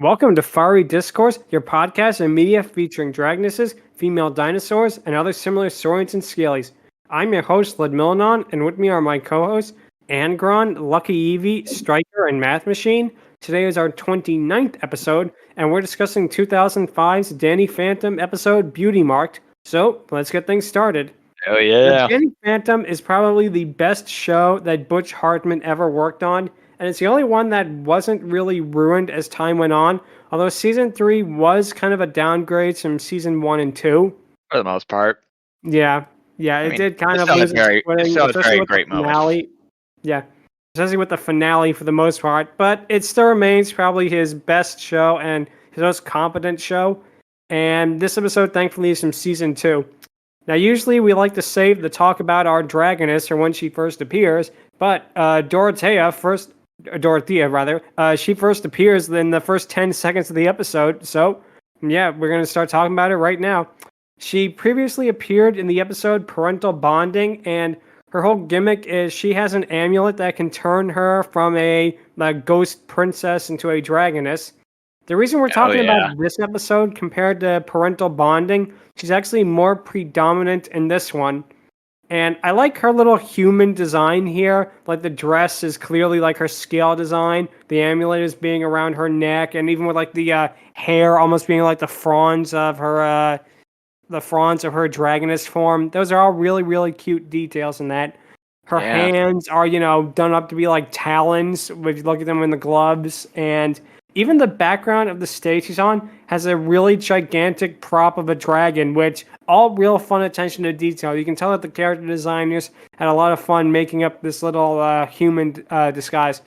Welcome to Fiery Discourse, your podcast and media featuring dragonesses, female dinosaurs, and other similar saurians and scalies. I'm your host, Ludmillanon, and with me are my co-hosts, Angron, LuckyEevee, Stryker, and Mathmachine. Today is our 29th episode, and we're discussing 2005's Danny Phantom episode, Beauty Marked. So, let's get things started. Oh yeah. Danny Phantom is probably the best show that Butch Hartman ever worked on, and it's the only one that wasn't really ruined as time went on, although Season 3 was kind of a downgrade from Season 1 and 2. For the most part. Yeah, it did kind of lose its footing, especially with the finale. Yeah, especially with the finale for the most part, but it still remains probably his best show and his most competent show, and this episode thankfully is from Season 2. Now, usually we like to save the talk about our dragoness for when she first appears, but Dorathea, she first appears in the first 10 seconds of the episode, so yeah, we're going to start talking about it right now. She previously appeared in the episode Parental Bonding, and her whole gimmick is she has an amulet that can turn her from a ghost princess into a dragoness. The reason we're talking about this episode compared to Parental Bonding, she's actually more predominant in this one. And I like her little human design here. Like, the dress is clearly like her scale design. The amulet is being around her neck, and even with like the hair almost being like the fronds of her dragoness form. Those are all really, really cute details in that. Her hands are, done up to be like talons, if you look at them in the gloves, and even the background of the stage she's on has a really gigantic prop of a dragon, which all real fun attention to detail. You can tell that the character designers had a lot of fun making up this little human disguise.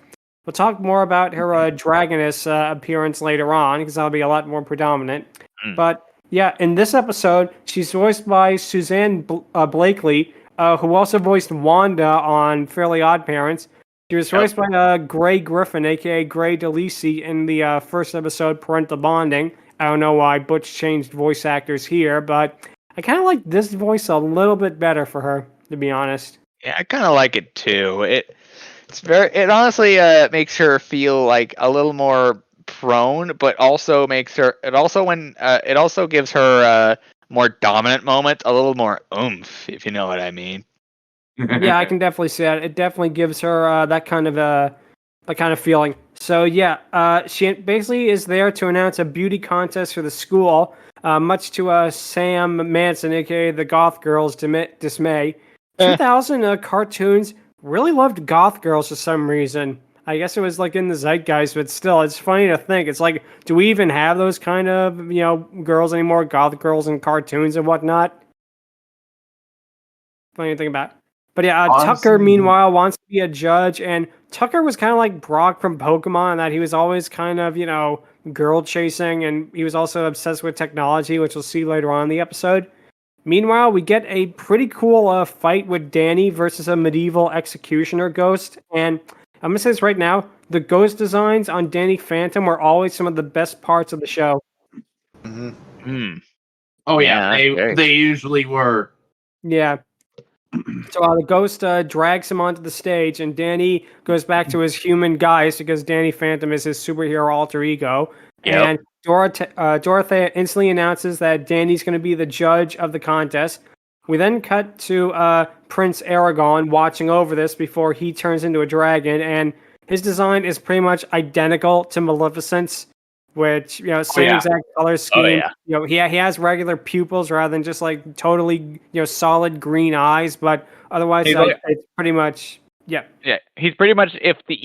We'll talk more about her dragoness appearance later on, because that'll be a lot more predominant. But yeah, in this episode, she's voiced by Suzanne Blakely, who also voiced Wanda on Fairly Odd Parents. She was voiced by Gray Griffin, a.k.a. Gray DeLisi, in the first episode, Parental Bonding. I don't know why Butch changed voice actors here, but I kind of like this voice a little bit better for her, to be honest. Yeah, I kind of like it too. It honestly makes her feel like a little more prone, but also gives her more dominant moment a little more oomph, if you know what I mean. Yeah, I can definitely see that. It definitely gives her that kind of feeling. So yeah, she basically is there to announce a beauty contest for the school, much to Sam Manson, aka the Goth Girls' dismay. 2000 cartoons really loved Goth Girls for some reason. I guess it was like in the zeitgeist, but still, it's funny to think. It's like, do we even have those kind of girls anymore? Goth girls in cartoons and whatnot. Funny to think about. But yeah, Tucker, meanwhile, wants to be a judge, and Tucker was kind of like Brock from Pokemon, in that he was always kind of, girl chasing, and he was also obsessed with technology, which we'll see later on in the episode. Meanwhile, we get a pretty cool fight with Danny versus a medieval executioner ghost, and I'm going to say this right now, the ghost designs on Danny Phantom were always some of the best parts of the show. Mm-hmm. Oh yeah, they usually were. Yeah. So the ghost drags him onto the stage, and Danny goes back to his human guise because Danny Phantom is his superhero alter ego. Yep. And Dorathea instantly announces that Danny's going to be the judge of the contest. We then cut to Prince Angron watching over this before he turns into a dragon, and his design is pretty much identical to Maleficent's, which, same exact color scheme. He has regular pupils rather than just like totally, solid green eyes, but otherwise it's pretty much, yeah. Yeah, he's pretty much if the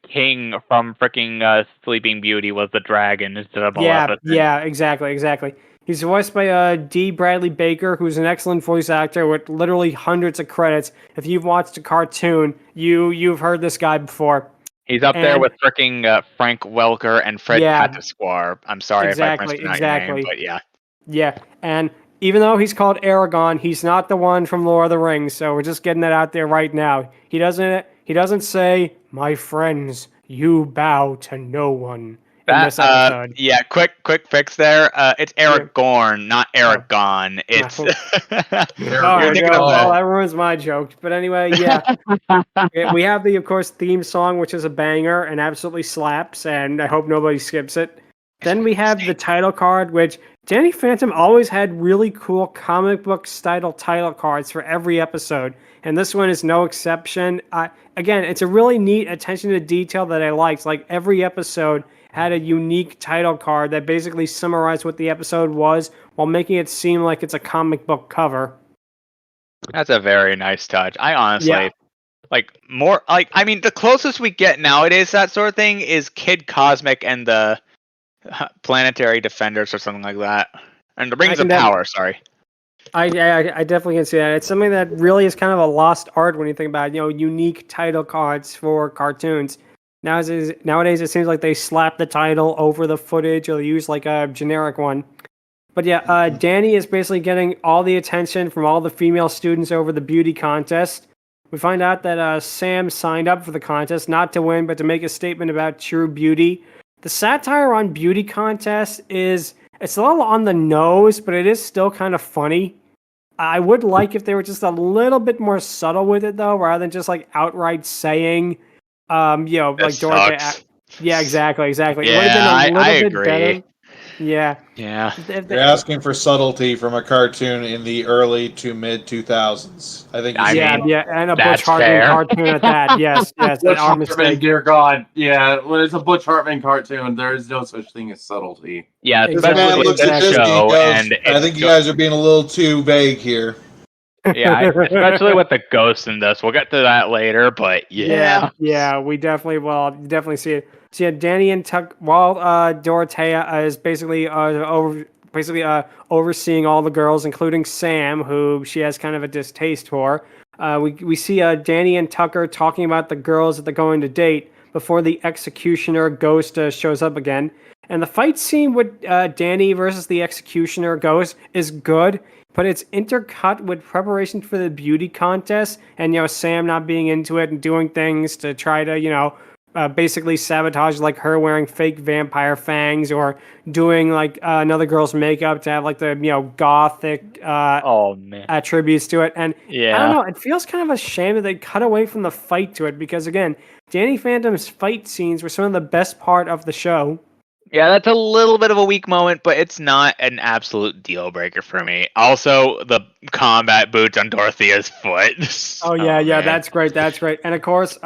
king from freaking Sleeping Beauty was the dragon instead of Maleficent. Yeah, exactly. He's voiced by D. Bradley Baker, who's an excellent voice actor with literally hundreds of credits. If you've watched a cartoon, you've heard this guy before. He's up there with freaking Frank Welker and Fred Patasquare. I'm sorry if I mispronounced your name, but yeah. Yeah, and even though he's called Aragorn, he's not the one from Lord of the Rings, so we're just getting that out there right now. He doesn't say, "My friends, you bow to no one." in this episode. Yeah, quick fix there. It's Aragorn, not Aragon. It's you're thinking of that ruins my joke. But anyway, yeah. We have the, of course, theme song, which is a banger and absolutely slaps, and I hope nobody skips it. Then we have the title card, which Danny Phantom always had really cool comic book style title cards for every episode, and this one is no exception. Again, it's a really neat attention to detail that I liked. Like, every episode had a unique title card that basically summarized what the episode was while making it seem like it's a comic book cover. That's a very nice touch. I honestly... the closest we get nowadays to that sort of thing is Kid Cosmic and the Planetary Defenders or something like that. And the Rings of Power, sorry. I definitely can see that. It's something that really is kind of a lost art when you think about, unique title cards for cartoons. Nowadays, it seems like they slap the title over the footage or they use like a generic one. But yeah, Danny is basically getting all the attention from all the female students over the beauty contest. We find out that Sam signed up for the contest, not to win, but to make a statement about true beauty. The satire on beauty contests it's a little on the nose, but it is still kind of funny. I would like if they were just a little bit more subtle with it, though, rather than just like outright saying, like Dorathea. Yeah, exactly. Yeah, it would have been a little bit agree. better. Yeah. They're asking for subtlety from a cartoon in the early to mid 2000s. I think. And a Butch Hartman cartoon at that. Yes. Butch Hartman, dear God. Yeah, when it's a Butch Hartman cartoon, there is no such thing as subtlety. Yeah, this man looks at this show, and I think you guys are being a little too vague here. Yeah, especially with the ghosts in this. We'll get to that later, but yeah. Yeah, we definitely will. Definitely see it. So yeah, Danny and Tuck, while Dorathea is basically overseeing all the girls, including Sam, who she has kind of a distaste for. We see Danny and Tucker talking about the girls that they're going to date before the executioner ghost shows up again. And the fight scene with Danny versus the executioner ghost is good, but it's intercut with preparation for the beauty contest and, Sam not being into it and doing things to try to, basically sabotage, like her wearing fake vampire fangs or doing like another girl's makeup to have like the gothic attributes to it. And I don't know, it feels kind of a shame that they cut away from the fight to it because again, Danny Phantom's fight scenes were some of the best part of the show. Yeah, that's a little bit of a weak moment, but it's not an absolute deal breaker for me. Also, the combat boots on Dorothea's foot. That's great. And of course,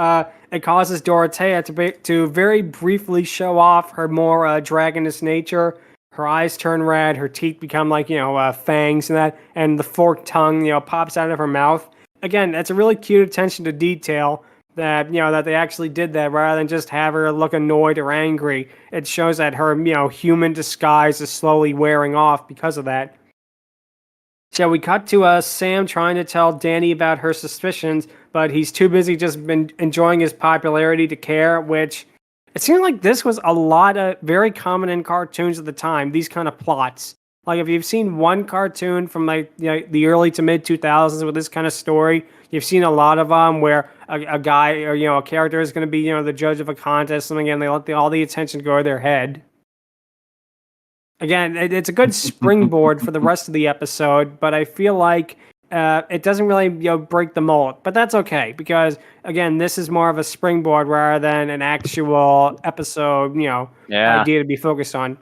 it causes Dorathea to very briefly show off her more dragoness nature. Her eyes turn red, her teeth become like, fangs and that, and the forked tongue, pops out of her mouth. Again, that's a really cute attention to detail that, that they actually did that rather than just have her look annoyed or angry. It shows that her, human disguise is slowly wearing off because of that. So we cut to Sam trying to tell Danny about her suspicions, but he's too busy just been enjoying his popularity to care, which it seemed like this was a lot of very common in cartoons at the time, these kind of plots. Like if you've seen one cartoon from like the early to mid 2000s with this kind of story, you've seen a lot of them where a guy or a character is going to be the judge of a contest, something, and they let all the attention go to their head. Again, it's a good springboard for the rest of the episode, but I feel like it doesn't really break the mold. But that's okay because again, this is more of a springboard rather than an actual episode idea to be focused on.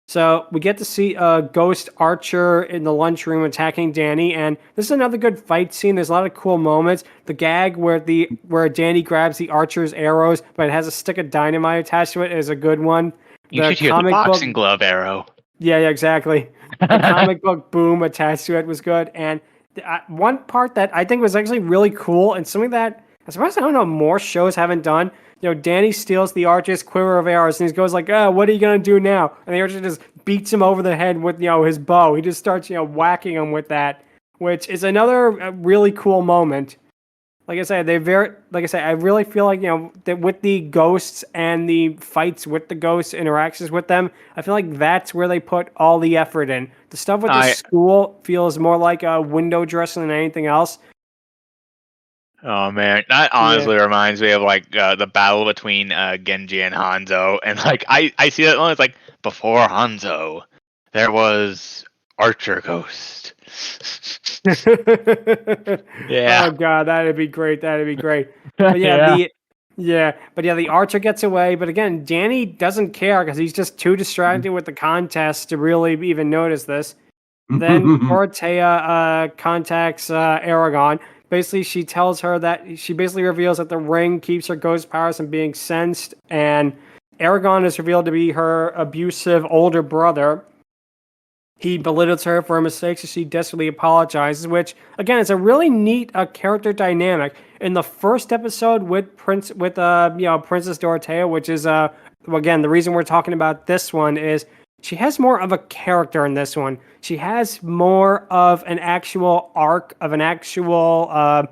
So we get to see a ghost archer in the lunchroom attacking Danny, and this is another good fight scene. There's a lot of cool moments. The gag where Danny grabs the archer's arrows, but it has a stick of dynamite attached to it is a good one. You should hear the boxing glove arrow. Yeah, exactly. The comic book boom attached to it was good, and one part that I think was actually really cool and something that I'm surprised more shows haven't done. Danny steals the archer's quiver of arrows and he goes like, what are you going to do now? And the archer just beats him over the head with, his bow. He just starts, whacking him with that, which is another really cool moment. Like I said, I really feel like, that with the ghosts and the fights with the ghosts, interactions with them, I feel like that's where they put all the effort in. The stuff with the school feels more like a window dressing than anything else. Oh man, that honestly reminds me of like the battle between Genji and Hanzo, and like I see that one. It's like before Hanzo, there was Archer Ghost. Yeah. Oh god, that'd be great. That'd be great. But yeah, the Archer gets away. But again, Danny doesn't care because he's just too distracted with the contest to really even notice this. Then Dorathea contacts Aragon. Basically, she tells her that she basically reveals that the ring keeps her ghost powers from being sensed, and Aragon is revealed to be her abusive older brother. He belittles her for her mistakes, so she desperately apologizes. Which, again, is a really neat character dynamic in the first episode with Princess Dorathea, which is again the reason we're talking about this one is she has more of a character in this one. She has more of an actual arc of an actual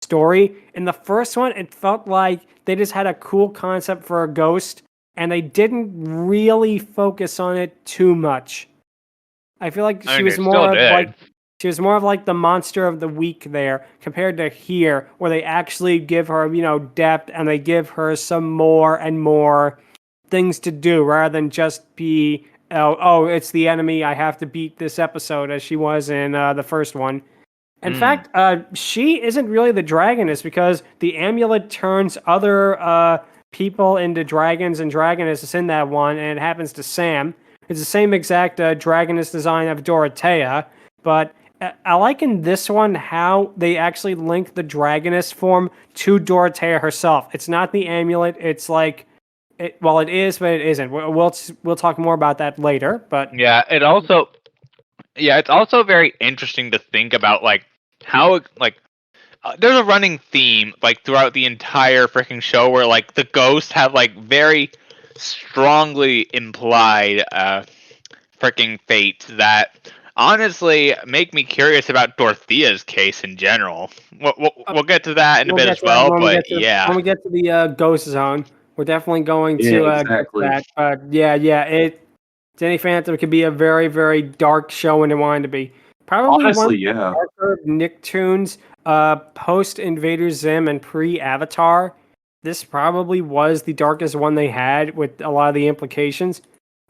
story. In the first one, it felt like they just had a cool concept for a ghost, and they didn't really focus on it too much. I feel like she was more of like the monster of the week there, compared to here, where they actually give her, depth, and they give her some more and more things to do, rather than just be, it's the enemy, I have to beat this episode, as she was in the first one. In fact, she isn't really the dragoness, because the amulet turns other people into dragons and dragonesses in that one, and it happens to Sam. It's the same exact dragoness design of Dorathea, but I like in this one how they actually link the dragoness form to Dorathea herself. It's not the amulet. It's like, it is, but it isn't. We'll talk more about that later. But it's also very interesting to think about like how there's a running theme like throughout the entire freaking show where like the ghosts have like very strongly implied freaking fates that honestly make me curious about Dorothea's case in general. We'll get to that in a bit as well, but when we get to the ghost zone, we're definitely going to exactly. get to that. But Danny Phantom could be a very, very dark show when it wanted to be. Probably honestly, one of the darker Nicktoons post Invader Zim and pre Avatar. This probably was the darkest one they had with a lot of the implications.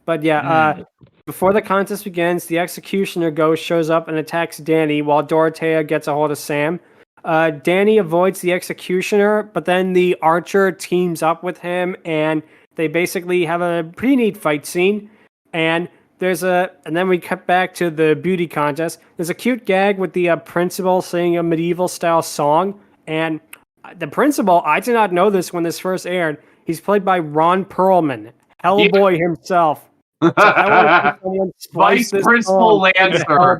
But before the contest begins, the Executioner Ghost shows up and attacks Danny while Dorathea gets a hold of Sam. Danny avoids the Executioner, but then the Archer teams up with him, and they basically have a pretty neat fight scene. And then we cut back to the beauty contest. There's a cute gag with the principal singing a medieval style song, and the principal, I did not know this when this first aired. He's played by Ron Perlman, Hellboy himself. So I want to Vice Principal Lancer.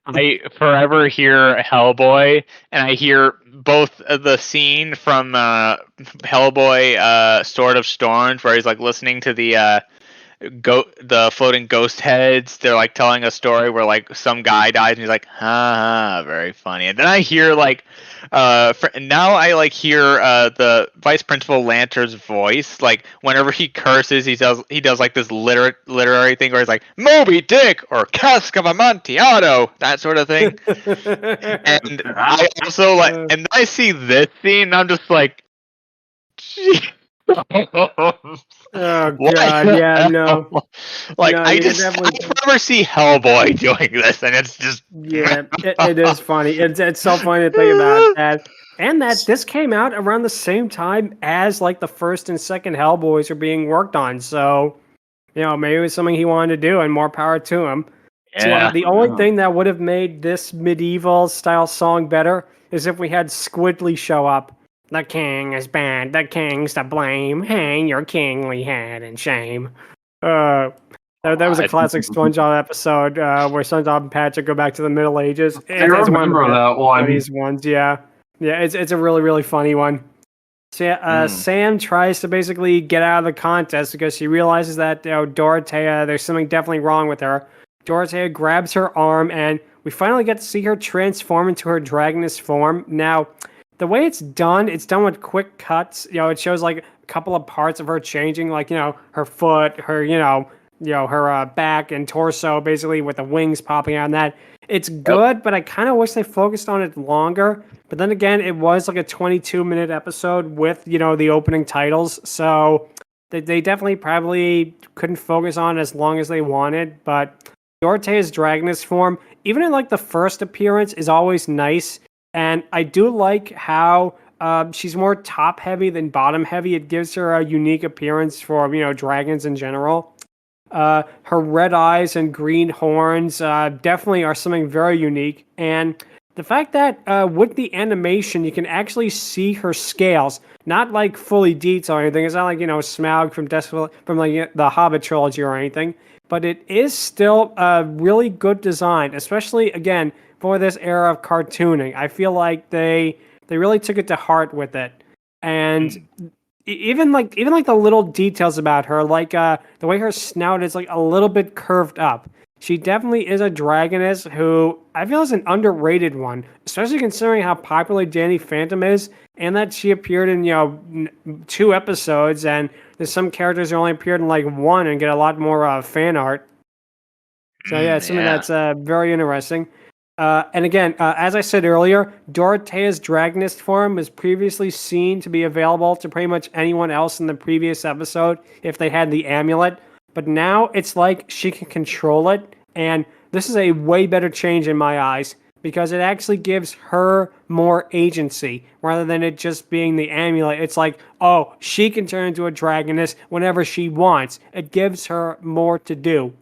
I forever hear Hellboy, and I hear both the scene from Hellboy, Sword of Storms, where he's like listening to the floating ghost heads. They're like telling a story where like some guy dies, and he's like, ha, very funny. And then I hear like, now I like hear the Vice Principal Lanter's voice. Like whenever he curses, he does like this literary thing where he's like Moby Dick or Cask of Amontillado, that sort of thing. And I also like, and then I see this scene, and I'm just like, gee. Oh god, yeah, no. Like no, I never see Hellboy doing this, and it's just it is funny. It's so funny to think about that, and that this came out around the same time as like the first and second Hellboys are being worked on. So maybe it was something he wanted to do, and more power to him. Yeah. So, the only thing that would have made this medieval style song better is if we had Squidly show up. The king is bad, the king's to blame, hang your kingly head in shame. That was a classic SpongeBob episode where SpongeBob and Patrick go back to the Middle Ages. I remember that one. These ones, yeah, it's a really, really funny one. So Sam tries to basically get out of the contest because she realizes that Dorathea, there's something definitely wrong with her. Dorathea grabs her arm, and we finally get to see her transform into her dragoness form. Now, the way it's done with quick cuts. It shows like a couple of parts of her changing, like her foot, her her back and torso, basically with the wings popping out and that. It's good, but I kind of wish they focused on it longer. But then again, it was like a 22-minute episode with, the opening titles. So they definitely probably couldn't focus on it as long as they wanted. But Dorathea's Dragoness form, even in like the first appearance, is always nice. And I do like how she's more top heavy than bottom heavy. It gives her a unique appearance for, dragons in general. Her red eyes and green horns definitely are something very unique. And the fact that with the animation, you can actually see her scales, not like fully detailed or anything. It's not like, Smaug from like the Hobbit trilogy or anything. But it is still a really good design, especially, again, for this era of cartooning. I feel like they really took it to heart with it. And even like the little details about her, like the way her snout is like a little bit curved up. She definitely is a dragoness who I feel is an underrated one, especially considering how popular Danny Phantom is, and that she appeared in 2 episodes, and there's some characters who only appeared in like 1 and get a lot more fan art. So yeah, it's something that's very interesting. And again, as I said earlier, Dorathea's Dragoness form was previously seen to be available to pretty much anyone else in the previous episode if they had the amulet. But now it's like she can control it, and this is a way better change in my eyes because it actually gives her more agency rather than it just being the amulet. It's like, oh, she can turn into a Dragoness whenever she wants. It gives her more to do.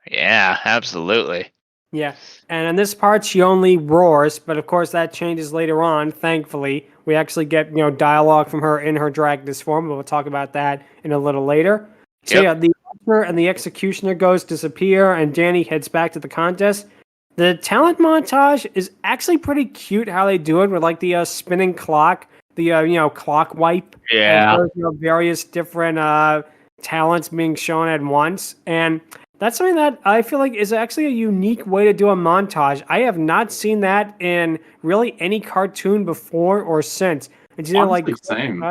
Yeah, absolutely. Yeah, and in this part, she only roars, but of course that changes later on, thankfully. We actually get, dialogue from her in her Dragoness form, but we'll talk about that in a little later. So yeah, the Archer and the Executioner ghosts disappear, and Danny heads back to the contest. The talent montage is actually pretty cute how they do it with, like, the spinning clock, the, clock wipe. Yeah. And various different talents being shown at once, and that's something that I feel like is actually a unique way to do a montage. I have not seen that in really any cartoon before or since. It's either Honestly, same.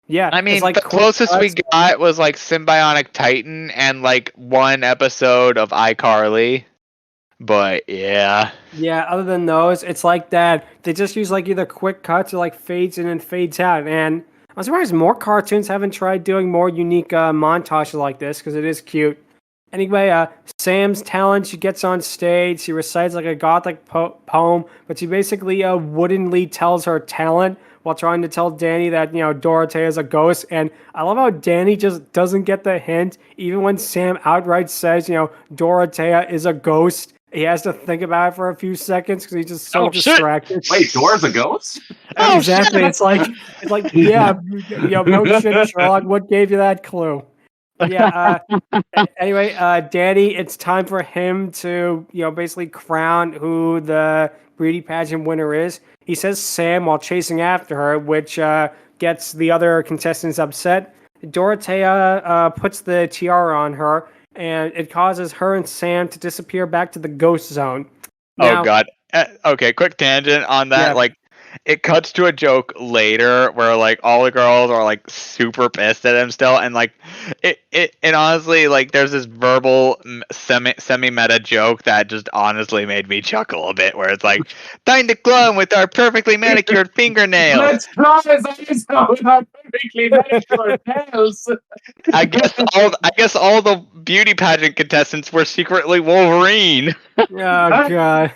Yeah, I mean, like the closest we got was like Symbionic Titan and like 1 episode of iCarly. But yeah. Yeah, other than those, it's like that. They just use like either quick cuts or like fades in and fades out. And I'm surprised more cartoons haven't tried doing more unique montages like this because it is cute. Anyway, Sam's talent, she gets on stage, she recites like a gothic poem, but she basically woodenly tells her talent while trying to tell Danny that, Dorathea is a ghost. And I love how Danny just doesn't get the hint, even when Sam outright says, Dorathea is a ghost. He has to think about it for a few seconds because he's just so distracted. Wait, Dora's a ghost? Exactly. It's like, yeah, no shit, Sherlock. What gave you that clue? Yeah. Anyway, Danny, it's time for him to, basically crown who the beauty pageant winner is. He says Sam while chasing after her, which gets the other contestants upset. Dorathea puts the tiara on her, and it causes her and Sam to disappear back to the ghost zone. Now, oh God. Okay, quick tangent on that. Yeah. Like, it cuts to a joke later where like all the girls are like super pissed at him still, and like it honestly, like, there's this verbal semi meta joke that just honestly made me chuckle a bit, where it's like, time to glow with our perfectly manicured fingernails. Let's try as I with our perfectly manicured nails. I guess all the beauty pageant contestants were secretly Wolverine. Oh God.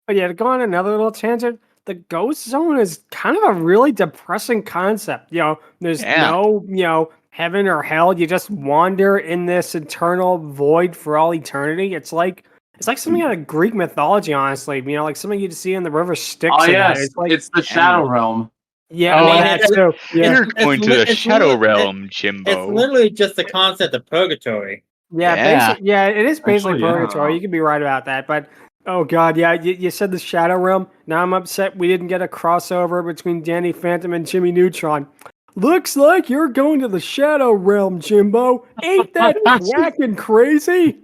But yeah, to go on another little tangent, the ghost zone is kind of a really depressing concept. There's no, heaven or hell. You just wander in this eternal void for all eternity. It's like something out of Greek mythology, honestly. Like something you'd see in the river Styx. Oh yes, it's the Shadow Realm. Yeah, that too. Yeah. You're going to the Shadow Realm, Jimbo. It's literally just the concept of purgatory. Yeah, it is basically Actually, purgatory. You could be right about that, but oh God, yeah, you said the Shadow Realm. Now I'm upset we didn't get a crossover between Danny Phantom and Jimmy Neutron. Looks like you're going to the Shadow Realm, Jimbo. Ain't that whack and crazy?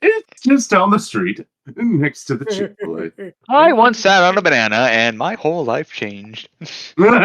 It's just down the street. next to the Chick-fil-A. I once sat on a banana and my whole life changed. Oh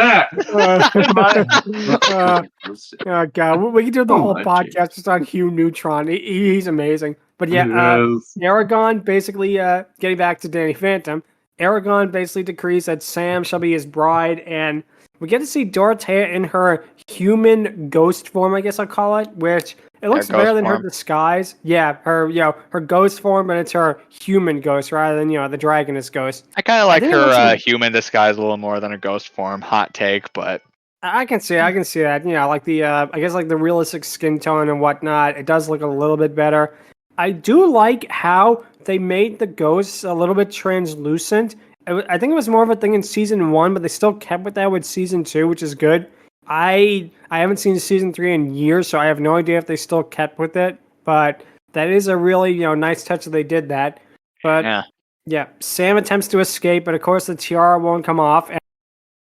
god, we can do the whole my podcast just on Hugh Neutron. He's amazing. But yeah, Yes. Aragon basically, getting back to Danny Phantom, Aragon basically decrees that Sam shall be his bride, and we get to see Dorathea in her human ghost form, I guess I'll call it, which it looks better than her disguise. Yeah, her her ghost form, but it's her human ghost rather than the Dragoness ghost. I kind of like her human disguise a little more than her ghost form. Hot take, but I can see that. Like the I guess like the realistic skin tone and whatnot. It does look a little bit better. I do like how they made the ghosts a little bit translucent. I think it was more of a thing in season 1, but they still kept with that with season 2, which is good. I haven't seen season 3 in years, so I have no idea if they still kept with it. But that is a really nice touch that they did that. But yeah, Sam attempts to escape, but of course the tiara won't come off. And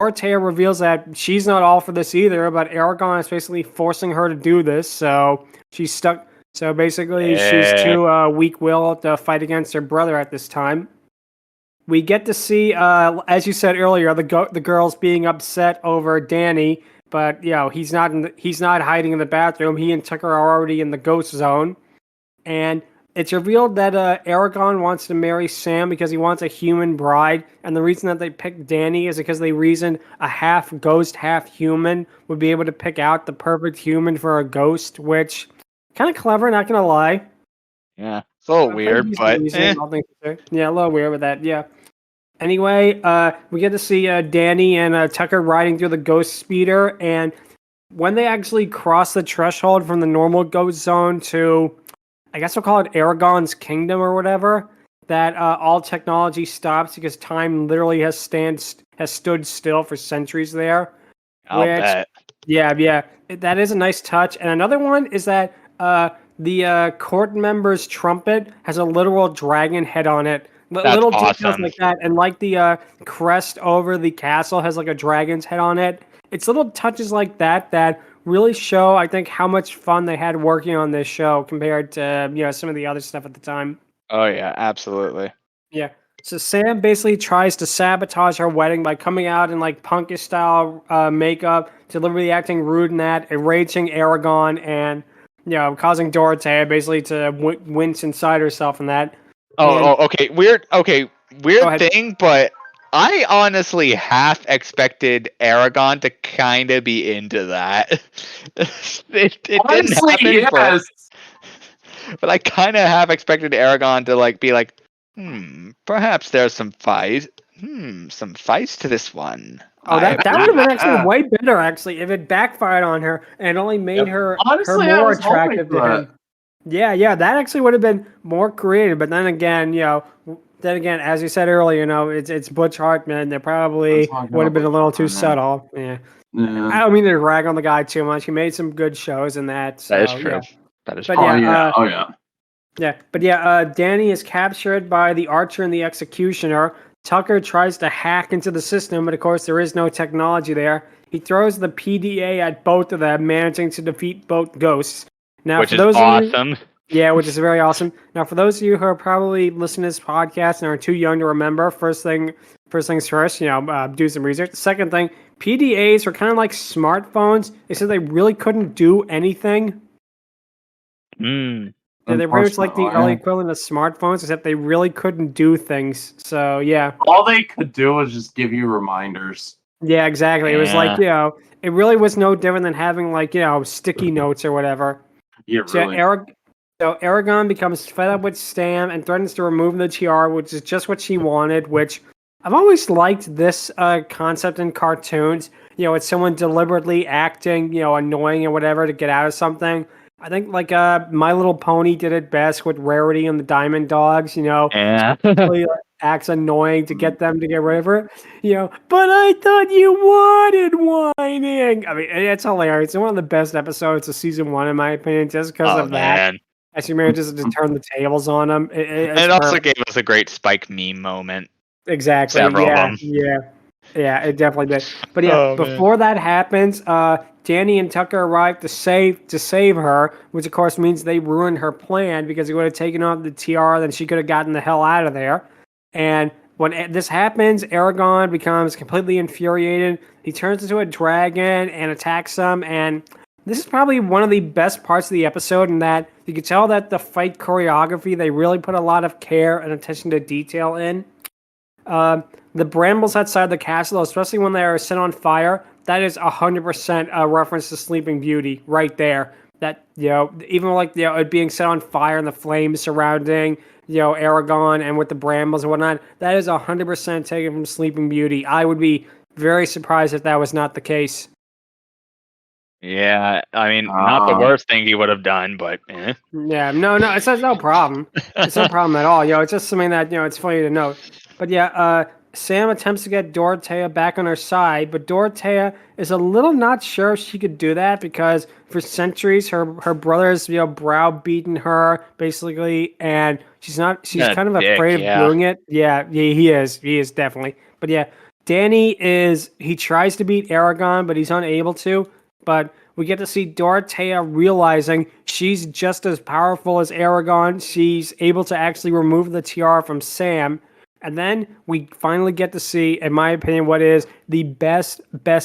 Dorathea reveals that she's not all for this either, but Aragon is basically forcing her to do this, so she's stuck. So basically, she's too weak-willed to fight against her brother at this time. We get to see, as you said earlier, the girls being upset over Danny, but he's not hiding in the bathroom. He and Tucker are already in the ghost zone, and it's revealed that Aragon wants to marry Sam because he wants a human bride, and the reason that they picked Danny is because they reasoned a half ghost, half human would be able to pick out the perfect human for a ghost, which kind of clever, not gonna lie. Yeah, it's a little weird, but yeah, a little weird with that. Yeah. Anyway, we get to see Danny and Tucker riding through the ghost speeder, and when they actually cross the threshold from the normal ghost zone to, I guess we'll call it Aragon's kingdom or whatever, that all technology stops because time literally has stood still for centuries there. I'll bet. Yeah, that is a nice touch. And another one is that the court member's trumpet has a literal dragon head on it. Little details like that, and like the crest over the castle has like a dragon's head on it. It's little touches like that really show, I think, how much fun they had working on this show compared to some of the other stuff at the time. Oh yeah, absolutely. Yeah. So Sam basically tries to sabotage her wedding by coming out in like punkish style makeup, deliberately acting rude in that, enraging Aragon, and causing Dorathea basically to wince inside herself in that. Okay. Weird thing, but I honestly half expected Aragon to kind of be into that. it Honestly, didn't happen, yes. but I kind of half expected Aragon to be like, perhaps there's some feist to this one. Oh, that would have been actually way better, actually, if it backfired on her and only made her more attractive to him. Yeah, that actually would have been more creative. But then again, as you said earlier, it's Butch Hartman. They probably would have been a little too subtle. Yeah. I don't mean to rag on the guy too much. He made some good shows in that. So, that is true. Yeah. That is but true. Yeah, but Danny is captured by the Archer and the Executioner. Tucker tries to hack into the system, but of course there is no technology there. He throws the PDA at both of them, managing to defeat both ghosts. Now, which is awesome. Which is very awesome. Now, for those of you who are probably listening to this podcast and are too young to remember, first things first, do some research. The second thing, PDAs are kind of like smartphones. They said they really couldn't do anything. They're pretty much like the early equivalent of smartphones, except they really couldn't do things. So, yeah. All they could do was just give you reminders. Yeah, exactly. It was like, it really was no different than having sticky notes or whatever. Yeah, really. So Aragon becomes fed up with Sam and threatens to remove the tiara, which is just what she wanted, which I've always liked this concept in cartoons. It's someone deliberately acting, annoying or whatever to get out of something. I think My Little Pony did it best with Rarity and the Diamond Dogs, really acts annoying to get them to get rid of her. But I thought you wanted whining. I mean, it's hilarious. It's one of the best episodes of season 1, in my opinion, just because of that. As she manages to turn the tables on them. It also gave us a great Spike meme moment. Exactly. Several of them. Yeah. Yeah, it definitely did. But yeah, Oh, man. before that happens, Danny and Tucker arrive to save her, which of course means they ruined her plan because he would have taken off the tiara, then she could have gotten the hell out of there. And when this happens, Aragon becomes completely infuriated. He turns into a dragon and attacks them. And this is probably one of the best parts of the episode in that you can tell that the fight choreography, they really put a lot of care and attention to detail in. The brambles outside the castle, especially when they are set on fire, that is 100% a reference to Sleeping Beauty right there. That, even like, it being set on fire and the flames surrounding, Aragon and with the brambles and whatnot, that is 100% taken from Sleeping Beauty. I would be very surprised if that was not the case. Yeah, I mean, not the worst thing he would have done, but Yeah, no, it's no problem. It's no problem at all. It's just something that, it's funny to note. But yeah, Sam attempts to get Dorathea back on her side, but Dorathea is a little not sure if she could do that because for centuries her brother's browbeaten her basically, and she's kind of afraid of doing it. Yeah, he is definitely. But yeah, Danny he tries to beat Aragon, but he's unable to. But we get to see Dorathea realizing she's just as powerful as Aragon. She's able to actually remove the tiara from Sam. And then we finally get to see, in my opinion, what is the best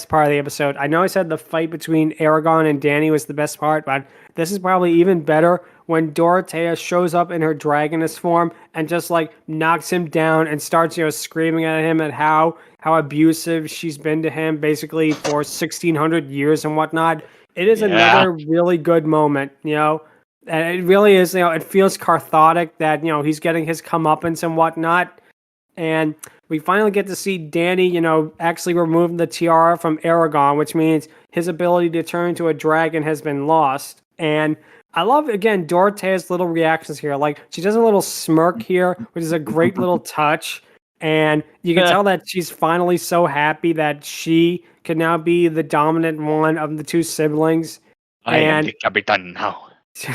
part of the episode. I know I said the fight between Aragon and Danny was the best part, but this is probably even better when Dorathea shows up in her dragoness form and just like knocks him down and starts, screaming at him at how abusive she's been to him basically for 1,600 years and whatnot. It is another really good moment, and it really is, it feels cathartic that, he's getting his comeuppance and whatnot. And we finally get to see Danny, actually remove the tiara from Aragon, which means his ability to turn into a dragon has been lost. And I love, again, Dorothea's little reactions here. Like, she does a little smirk here, which is a great little touch. And you can tell that she's finally so happy that she can now be the dominant one of the two siblings. I am the Capitan now.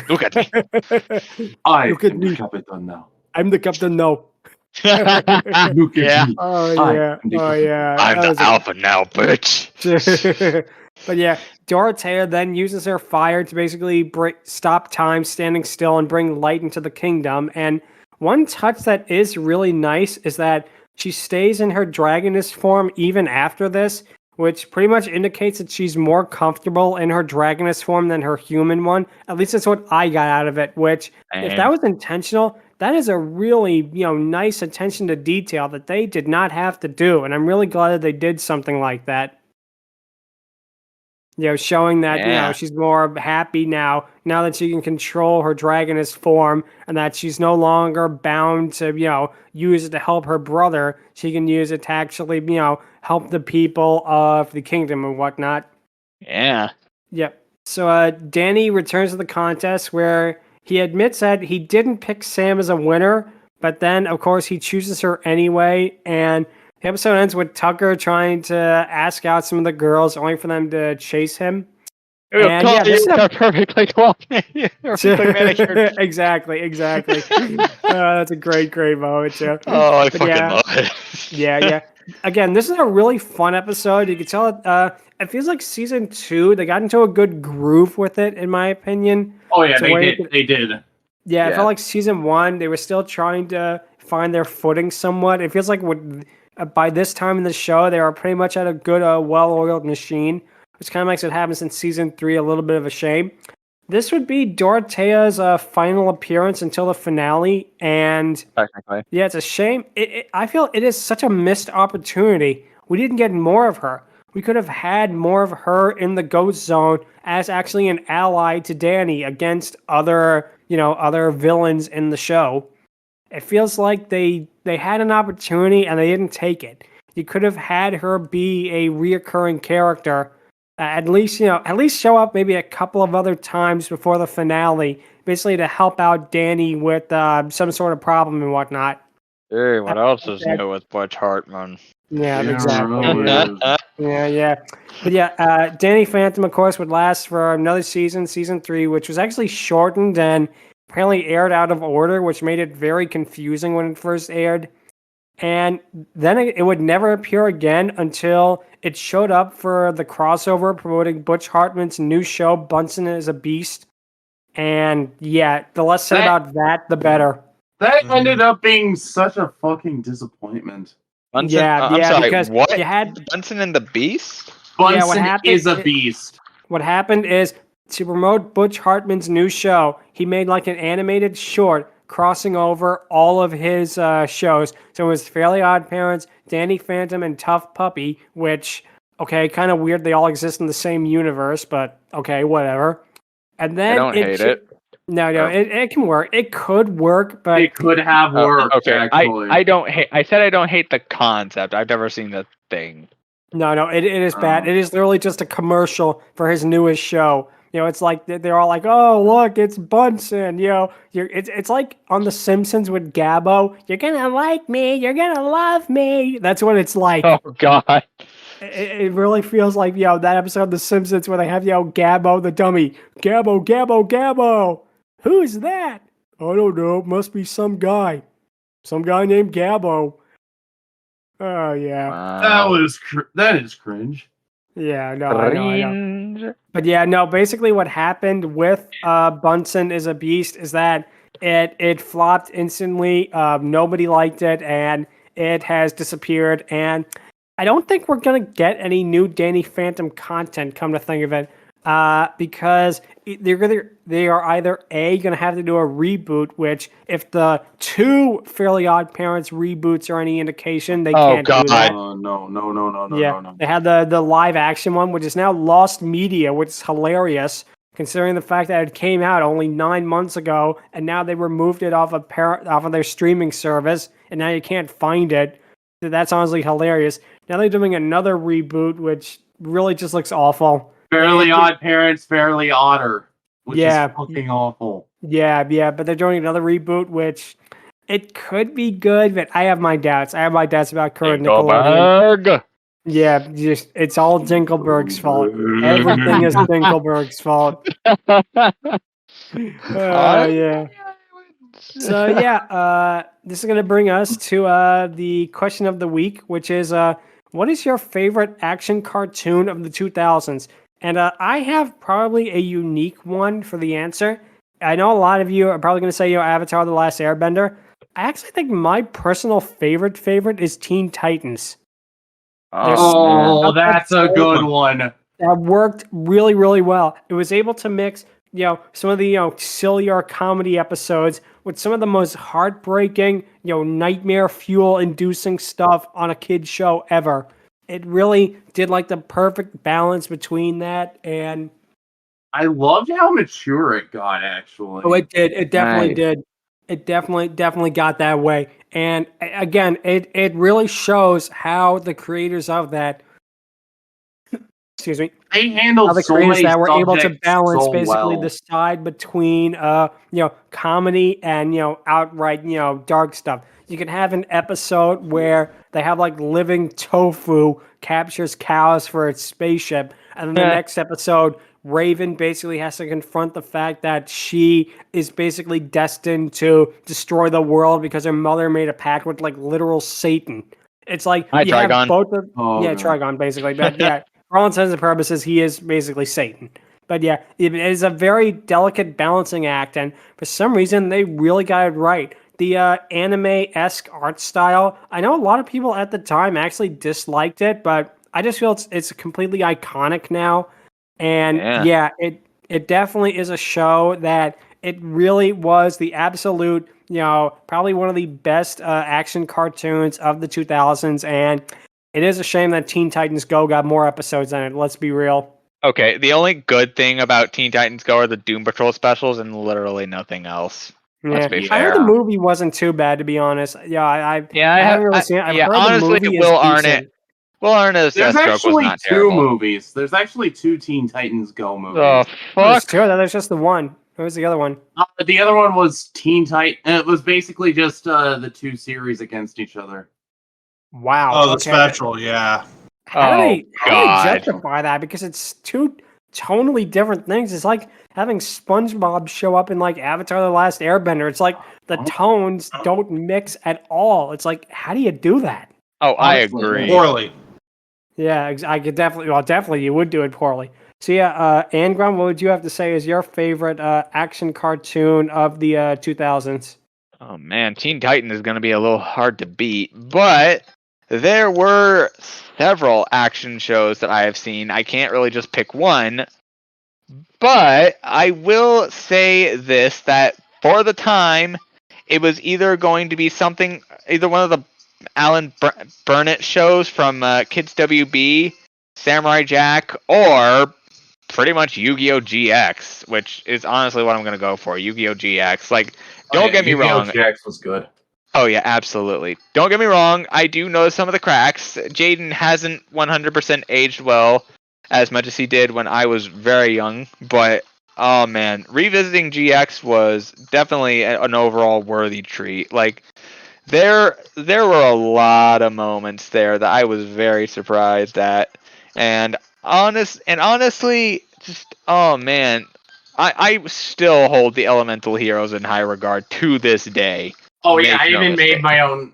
Look at me. I am the Capitan now. I'm the captain now. Look at me. Oh yeah. I'm the alpha now, bitch. But yeah, Dorathea then uses her fire to basically stop time standing still and bring light into the kingdom. And one touch that is really nice is that she stays in her dragoness form even after this, which pretty much indicates that she's more comfortable in her dragoness form than her human one. At least that's what I got out of it, which, if that was intentional, that is a really, nice attention to detail that they did not have to do. And I'm really glad that they did something like that. Showing that, she's more happy now that she can control her dragoness form and that she's no longer bound to, use it to help her brother. She can use it to actually, help the people of the kingdom and whatnot. Yeah. Yep. So Danny returns to the contest where he admits that he didn't pick Sam as a winner, but then, of course, he chooses her anyway, and the episode ends with Tucker trying to ask out some of the girls, only for them to chase him. And this is perfectly well. Exactly. That's a great moment, too. Oh, I fucking love it. Yeah. Again, this is a really fun episode. You can tell it feels like season 2. They got into a good groove with it, in my opinion. Oh yeah, they did. Yeah, it felt like season 1, they were still trying to find their footing somewhat. It feels like by this time in the show, they are pretty much at a good, well-oiled machine, which kind of makes what happens in season 3 a little bit of a shame. This would be Dorothea's final appearance until the finale, and technically, yeah, it's a shame. I feel it is such a missed opportunity. We didn't get more of her. We could have had more of her in the Ghost Zone as actually an ally to Danny against other villains in the show. It feels like they had an opportunity and they didn't take it. You could have had her be a reoccurring character, at least show up maybe a couple of other times before the finale, basically to help out Danny with some sort of problem and whatnot. Hey, what else is new with Butch Hartman? Yeah, exactly. Yeah. But yeah, Danny Phantom, of course, would last for another season 3, which was actually shortened and apparently aired out of order, which made it very confusing when it first aired. And then it would never appear again until it showed up for the crossover promoting Butch Hartman's new show, Bunsen is a Beast. And yeah, the less said about that, the better. That ended up being such a fucking disappointment. Bunsen, Yeah, I'm sorry, because what? you had Bunsen and the Beast? Bunsen what happened is a beast. What happened is to promote Butch Hartman's new show, he made like an animated short crossing over all of his shows. So it was Fairly Odd Parents, Danny Phantom, and Tough Puppy, which, okay, kind of weird they all exist in the same universe, but okay, whatever. And then I don't hate it. No, it can work. It could work, but It could have worked. Okay, actually. I don't hate. I said I don't hate the concept. I've never seen the thing. no, it is bad. It is literally just a commercial for his newest show. You know, it's like they're all like, "Oh, look, it's Bunsen." You know, it's like on The Simpsons with Gabbo. You're gonna like me. You're gonna love me. That's what it's like. Oh God. It really feels like, that episode of The Simpsons where they have, Gabbo the dummy. Gabbo, Gabbo, Gabbo. Who's that? I don't know. Must be some guy. Some guy named Gabbo. Oh, yeah. Wow. That is cringe. Yeah, no, I know. But yeah, no, basically what happened with Bunsen is a Beast is that it flopped instantly. Nobody liked it, and it has disappeared. And I don't think we're going to get any new Danny Phantom content, come to think of it, because they are either A, going to have to do a reboot, which if the 2 Fairly Odd Parents reboots are any indication, they can't do that. No. They had the live action one, which is now Lost Media, which is hilarious, considering the fact that it came out only 9 months ago, and now they removed it off of their streaming service, and now you can't find it. That's honestly hilarious. Now they're doing another reboot, which really just looks awful. Fairly Odd Parents, Fairly Odder, which is Yeah. fucking awful. Yeah, but they're doing another reboot, which it could be good, but I have my doubts. I have my doubts about current Nickelodeon. Dinkelberg. Yeah, it's all Dinkelberg's fault. Everything is Dinkelberg's fault. Yeah. So yeah, this is going to bring us to the question of the week, which is, what is your favorite action cartoon of the 2000s? And I have probably a unique one for the answer. I know a lot of you are probably going to say, Avatar: The Last Airbender. I actually think my personal favorite is Teen Titans. Oh, that's a good one. That worked really, really well. It was able to mix, some of the, sillier comedy episodes with some of the most heartbreaking, nightmare fuel-inducing stuff on a kid's show ever. It really did like the perfect balance between that, and I loved how mature it got, actually. Oh, it did. It definitely did. It definitely got that way. And again, it really shows how the creators of that, excuse me, they handled how the so creators many that were able to subjects balance so basically well. the side between comedy and outright dark stuff. You can have an episode where they have like living tofu captures cows for its spaceship, and then the next episode, Raven basically has to confront the fact that she is basically destined to destroy the world because her mother made a pact with like literal Satan. It's like you Trigon. have both of God. Trigon basically, but yeah, for all intents and purposes, he is basically Satan. But yeah, it is a very delicate balancing act, and for some reason, they really got it right. The anime-esque art style, I know a lot of people at the time actually disliked it, but I just feel it's completely iconic now. And yeah, it definitely is a show that it really was the absolute, probably one of the best action cartoons of the 2000s, and it is a shame that Teen Titans Go got more episodes than it, let's be real. Okay, the only good thing about Teen Titans Go are the Doom Patrol specials and literally nothing else. Let's be I fair. heard the movie wasn't too bad, to be honest. I haven't really seen it. I've heard honestly, the movie Will is decent. Arnett's There's Deathstroke was actually not two terrible. movies. There's actually 2 Teen Titans Go movies. Oh, There's fuck. two. There's just the one. What was the other one? The other one was Teen Titan. It was basically just the 2 series against each other. Wow. Oh, the okay. special, yeah. How do they God. justify that? Because it's two tonally different things. It's like having SpongeBob show up in like Avatar: The Last Airbender. It's like the tones don't mix at all. It's like, how do you do that? Oh, I agree. Poorly. Yeah, I could definitely you would do it poorly. So yeah, Angron, what would you have to say is your favorite action cartoon of the 2000s? Oh man, Teen Titan is going to be a little hard to beat, but there were several action shows that I have seen. I can't really just pick one, but I will say this, that for the time, it was either going to be either one of the Alan Burnett shows from Kids WB, Samurai Jack, or pretty much Yu-Gi-Oh! GX, which is honestly what I'm going to go for, Yu-Gi-Oh! GX. Like, don't get me wrong. Yu-Gi-Oh! GX was good. Oh yeah, absolutely. Don't get me wrong, I do notice some of the cracks. Jaden hasn't 100% aged well as much as he did when I was very young, but oh man, revisiting GX was definitely an overall worthy treat. Like, there were a lot of moments there that I was very surprised at, and honestly, just oh man, I still hold the elemental heroes in high regard to this day. Oh yeah, I no even mistake. made my own.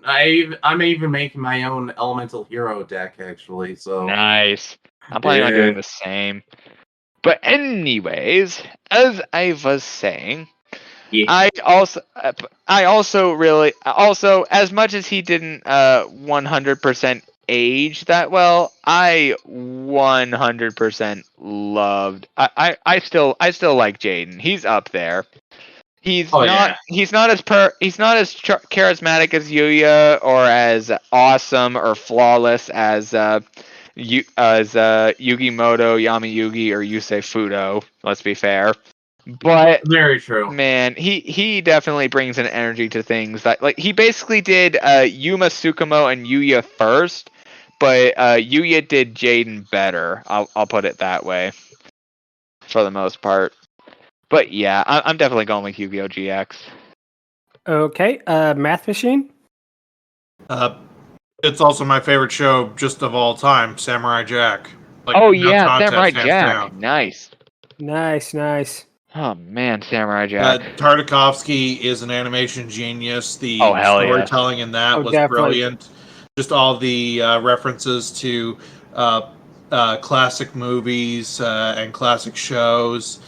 I'm even making my own elemental hero deck actually. So Nice. I'm planning on doing the same. But anyways, as I was saying, Yeah. I also really as much as he didn't 100% age that well, I 100% loved. I still like Jaden. He's up there. He's not as charismatic as Yuya, or as awesome or flawless as Yugimoto, Yamayugi, or Yusei Fudo. Let's be fair. But very true. man, he definitely brings an energy to things that, like, he basically did Yuma Tsukumo and Yuya first, but Yuya did Jaden better. I'll put it that way for the most part. But yeah, I'm definitely going with Yu-Gi-Oh! GX. Okay, Mathmachine? It's also my favorite show just of all time, Samurai Jack. Like, oh no yeah, contest, Samurai hands Jack. down. Nice. Oh man, Samurai Jack. Tartakovsky is an animation genius. The hell storytelling in that was definitely. brilliant. Just all the references to classic movies and classic shows.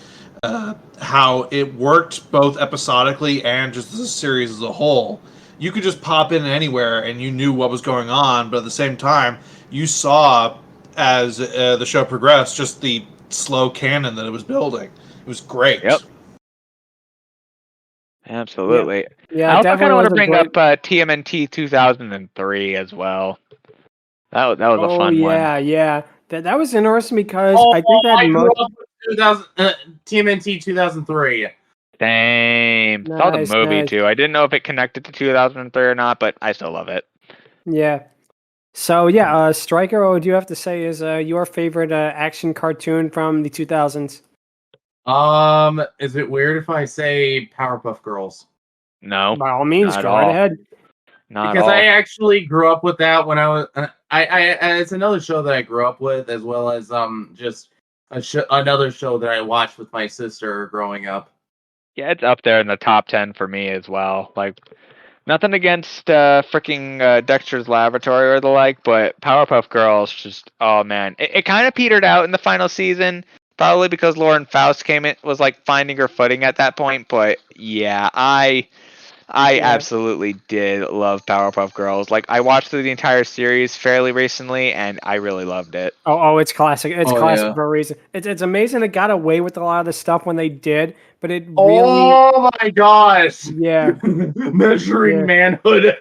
How it worked both episodically and just as a series as a whole. You could just pop in anywhere and you knew what was going on, but at the same time, you saw as the show progressed just the slow canon that it was building. It was great. Yep. Absolutely. Yeah, I also kind of want to was a bring up great- TMNT 2003 as well. That was a fun one. Yeah. That was interesting because Oh, I think that I grew up with TMNT 2003. Same. Saw the movie Nice. too. I didn't know if it connected to 2003 or not, but I still love it. Yeah. So yeah, Stryker, what would you have to say is your favorite action cartoon from the 2000s? Is it weird if I say Powerpuff Girls? No. By all means, not go at right all. ahead. Not Because at all. I actually grew up with that when I was. It's another show that I grew up with, as well as just another show that I watched with my sister growing up. Yeah, it's up there in the top 10 for me as well. Like, nothing against freaking Dexter's Laboratory or the like, but Powerpuff Girls just, oh man. It kind of petered out in the final season, probably because Lauren Faust was like finding her footing at that point, but yeah, I absolutely did love Powerpuff Girls. Like, I watched through the entire series fairly recently, and I really loved it. Oh, it's classic. It's classic yeah. for a reason. It's amazing it got away with a lot of the stuff when they did, but it really. Oh my gosh! Yeah. Measuring manhood.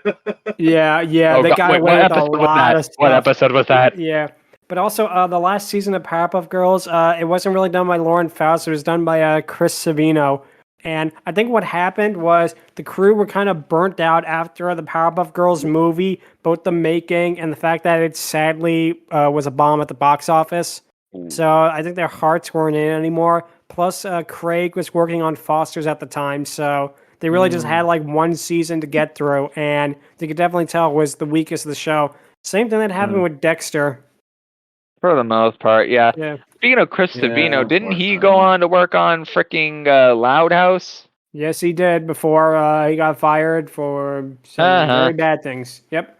Yeah. Oh, They God, got wait, away what with a episode was lot that? of stuff. What episode was that? Yeah. But also, the last season of Powerpuff Girls, it wasn't really done by Lauren Faust. It was done by Chris Savino. And I think what happened was the crew were kind of burnt out after the Powerpuff Girls movie, both the making and the fact that it sadly was a bomb at the box office. So I think their hearts weren't in it anymore. Plus, Craig was working on Foster's at the time, so they really just had like one season to get through, and you could definitely tell it was the weakest of the show. Same thing that happened with Dexter. For the most part, yeah. Yeah. Speaking of Chris Yeah, Savino, didn't poor he guy. go on to work on freaking Loud House? Yes, he did before he got fired for some very bad things. Yep.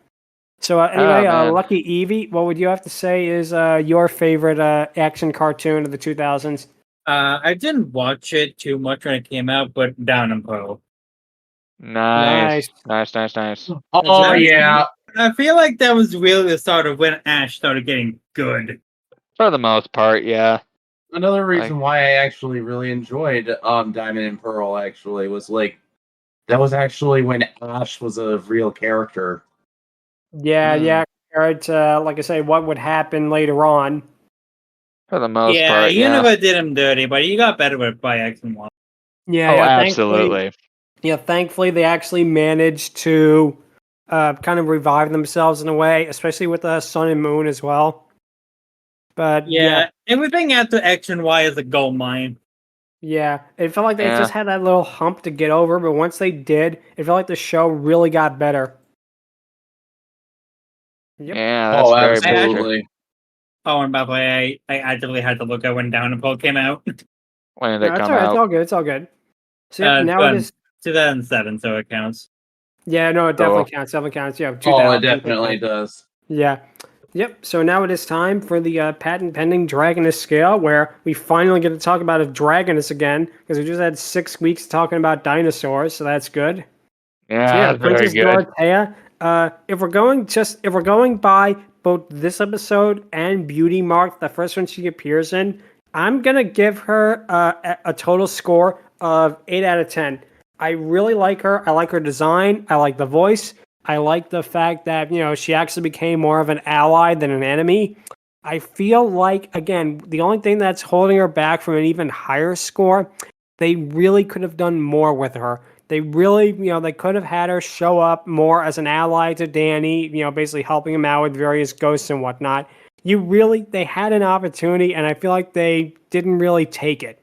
So anyway, man. LuckyEevee, what would you have to say is your favorite action cartoon of the 2000s? I didn't watch it too much when it came out, but Down and Poe. Nice. Oh yeah, I feel like that was really the start of when Ash started getting good. For the most part, yeah. another reason why I actually really enjoyed Diamond and Pearl actually was like that was actually when Ash was a real character. Yeah. Compared to, like I say, what would happen later on. For the most Yeah, part, yeah. Universe did him dirty, but he got better with by X and Y. Yeah, Oh, yeah, absolutely. Thankfully they actually managed to kind of revive themselves in a way, especially with the Sun and Moon as well. But Yeah, everything after X and Y is a gold mine. yeah, it felt like they just had that little hump to get over, but once they did, it felt like the show really got better. Yep. Yeah, that's very absolutely. Oh, and by the way, I actively had to look at when Down and Poe came out. When did it come It's out? all good. It's all good. So yeah, now it is 2007, so it counts. Yeah, no, it definitely counts. Definitely counts. Yeah, 2000. Oh, it definitely does. Yeah. Yep. So now it is time for the patent pending Dragoness Scale, where we finally get to talk about a Dragoness again, because we just had 6 weeks talking about dinosaurs, so that's good. Yeah, So very Princess good. Dorathea. If we're going by both this episode and Beauty Mark, the first one she appears in, I'm gonna give her a total score of 8 out of 10. I really like her. I like her design. I like the voice. I like the fact that, she actually became more of an ally than an enemy. I feel like, again, the only thing that's holding her back from an even higher score, they really could have done more with her. They really, they could have had her show up more as an ally to Danny, basically helping him out with various ghosts and whatnot. They had an opportunity, and I feel like they didn't really take it.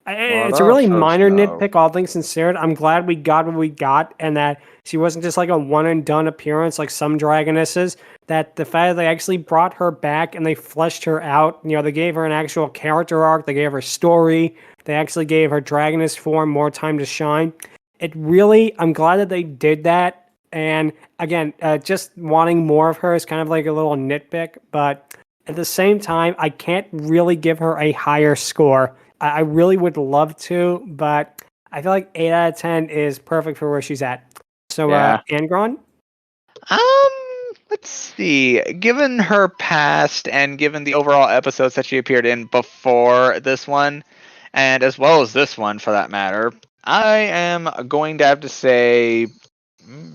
It's a really minor nitpick, all things considered. I'm glad we got what we got, and that she wasn't just like a one and done appearance like some Dragonesses. That the fact that they actually brought her back and they fleshed her out. They gave her an actual character arc. They gave her story. They actually gave her Dragoness form more time to shine. I'm glad that they did that. And again, just wanting more of her is kind of like a little nitpick, but at the same time, I can't really give her a higher score. I really would love to, but I feel like 8 out of 10 is perfect for where she's at. So, Angron? Let's see. Given her past and given the overall episodes that she appeared in before this one, and as well as this one for that matter, I am going to have to say,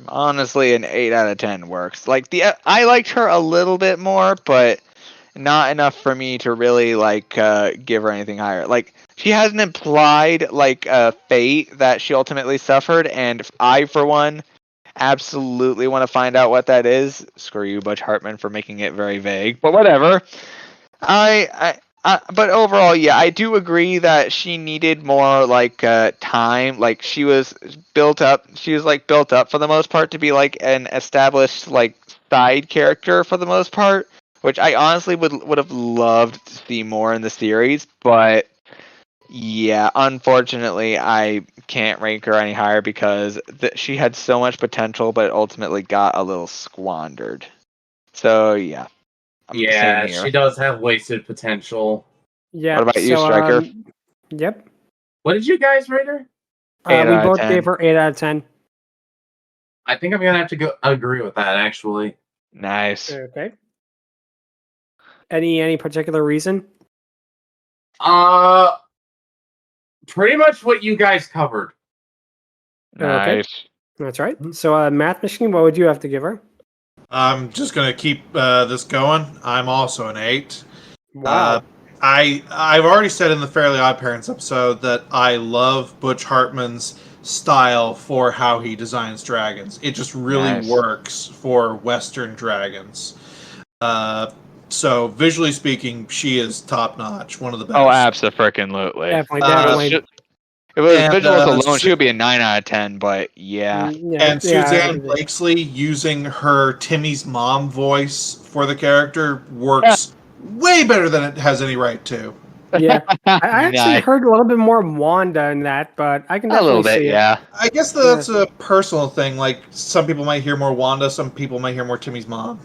honestly, an 8 out of 10 works. I liked her a little bit more, but not enough for me to really give her anything higher. She has an implied fate that she ultimately suffered, and I, for one, absolutely want to find out what that is. Screw you, Butch Hartman, for making it very vague, but whatever. But overall, yeah, I do agree that she needed more time. She was built up. She was built up for the most part to be an established side character for the most part, which I honestly would have loved to see more in the series. But yeah, unfortunately, I can't rank her any higher because she had so much potential, but ultimately got a little squandered. So yeah. Yeah, she does have wasted potential. Yeah. What about you, Stryker? Yep. What did you guys rate her? We both gave her 8 out of 10. I think I'm gonna have to agree with that, actually. Nice. Okay. Any particular reason? Pretty much what you guys covered. Nice. Okay. That's right. So, Mathmachine, what would you have to give her? I'm just gonna keep this going. I'm also an 8. Wow. I've already said in the Fairly Odd Parents episode that I love Butch Hartman's style for how he designs dragons. It just really works for Western dragons. So visually speaking, she is top notch, one of the best. Oh, absolutely. Definitely. If it was visuals alone, she would be a 9 out of 10. But yeah. And Suzanne Blakesley using her Timmy's mom voice for the character works way better than it has any right to. Yeah, I actually Nice. heard a little bit more Wanda in that, but I can A definitely little bit, see it. yeah. I guess that's a personal thing. Like some people might hear more Wanda, some people might hear more Timmy's mom.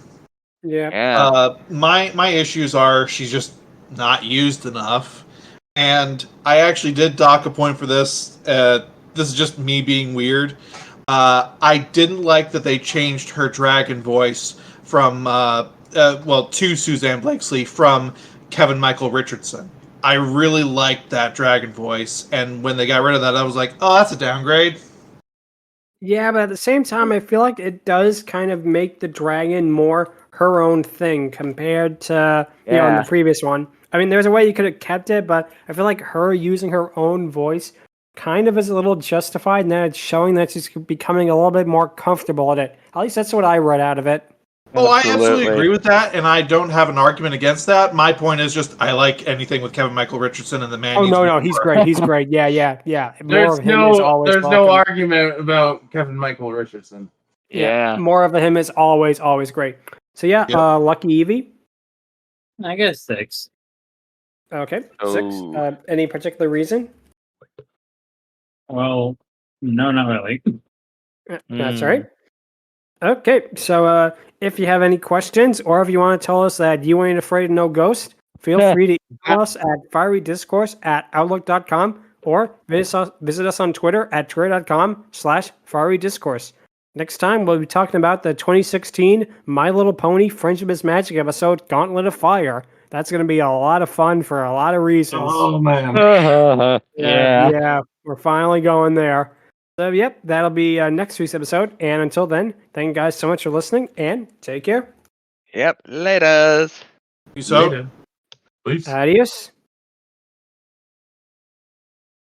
Yeah. Yeah. My issues are she's just not used enough, and I actually did dock a point for this. This is just me being weird. I didn't like that they changed her dragon voice from to Suzanne Blakesley from Kevin Michael Richardson. I really liked that dragon voice, and when they got rid of that, I was like, oh, that's a downgrade. Yeah, but at the same time, I feel like it does kind of make the dragon more her own thing compared to in Yeah. the previous one. I mean, there's a way you could have kept it, but I feel like her using her own voice kind of is a little justified, and that it's showing that she's becoming a little bit more comfortable at it. At least that's what I read out of it. Oh, I absolutely agree with that, and I don't have an argument against that. My point is just I like anything with Kevin Michael Richardson and the man. Oh no, he's great. He's great. Yeah. More There's of him is always no welcome. argument about Kevin Michael Richardson. Yeah. More of him is always great. So yeah, Yep. LuckyEevee. I guess 6. Okay, Oh. 6. Any particular reason? Well, no, not really. That's all right. Okay, so if you have any questions or if you want to tell us that you ain't afraid of no ghost, feel free to email us at fierydiscourse@outlook.com or visit us on Twitter at twitter.com/fierydiscourse. Next time, we'll be talking about the 2016 My Little Pony Friendship is Magic episode, Gauntlet of Fire. That's going to be a lot of fun for a lot of reasons. Oh man. Yeah, we're finally going there. So, yep, that'll be next week's episode. And until then, thank you guys so much for listening, and take care. Yep. Laters. So. Please. Adios.